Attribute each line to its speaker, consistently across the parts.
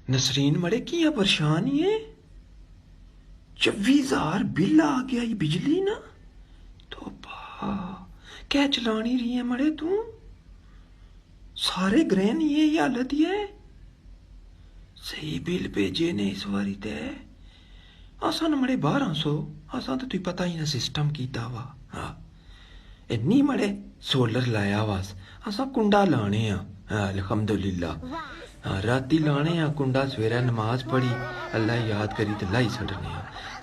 Speaker 1: नसरीन मड़े किया परेशान ही है। 24,000 बिल आ गया ये बिजली ना। तो क्या चलानी रही है मड़े तू? सारे ग्रह नहीं है ये हालत ही है। सही बिल भेजे ने इस बारी ते असा न मड़े 1200 असा तो तुई पता ही ना सिस्टम कीता वा। हाँ इन्नी मड़े सोलर लाया वास असा कुंडा लाने अल्हम्दुलिल्लाह। हाँ राती लाने कुंडा सवेरे नमाज पढ़ी अल्लाह याद करी तो लाई छड़ने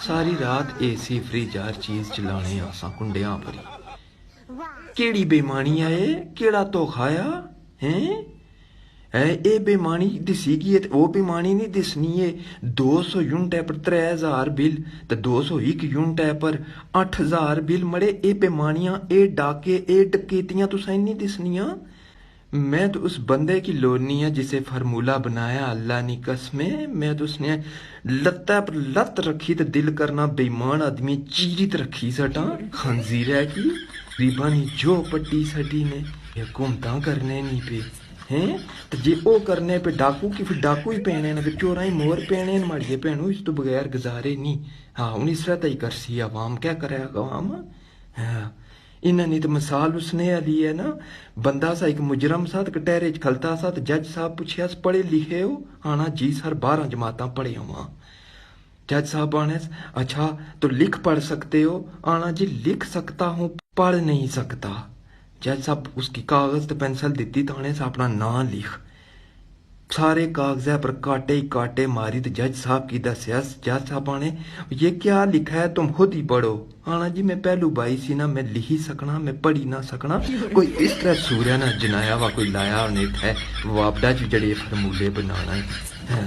Speaker 1: सारी रात एसी फ्रिज हर चीज चलाने असा कुंडिया भरी। केड़ी बेमानी आए केड़ा तो खाया हैं ए बेमानी दिसीगी है वो बेमानी नहीं दिसनी है। 200 यूनिट है पर 3000 बिल तो 201 यूनिट है पर 8000 बिल मड़े ए बेमानियां ए डाके ए डकैतियां तो सही नहीं दिसनियां। मैं तो उस बंदे की लोनी है जिसे फार्मूला बनाया अल्लाह नी कसमें। मैं तो उसने लत्ता पर लत रखी तो दिल करना बेईमान आदमी चीरित रखी सटा खंजीर है की गरीबा ने जो पट्टी सटी ने हुकूमत करने नहीं पे हैं तो जे ओ करने पे डाकू की फिर डाकू ही पैने न फिर चोरा ही मोर पैने न माड़िए भैनू इस तो बगैर गुजारे नहीं। हाँ हूँ इस तरह ही करसी आवाम क्या करे आवाम। हाँ इन्होंने तो मिसाल उसने ली है ना। बंदा सा एक मुजरम सा कटहरे च खलता सा तो जज साहब पूछया पढ़े लिखे हो आना जी सर 12 जमाता पढ़े हुआ। जज साहब आने अच्छा तो लिख पढ़ सकते हो आना जी लिख सकता हूँ पढ़ नहीं सकता। जज साहब उसकी कागज तो पेंसिल दी तो आने से अपना नाम लिख। सारे कागज पर काटे ही काटे मारी तो जज साहब की दसिया। जज साहब आने ये क्या लिखा है तुम खुद ही पढ़ो। आना जी मैं पहलू बाई सी ना मैं लिख ही सकना मैं पढ़ी ना सकना। कोई इस तरह सूर्य ना जनाया वा कोई लाया उन्हें है वापडा च जड़े फरमूले बनाना है।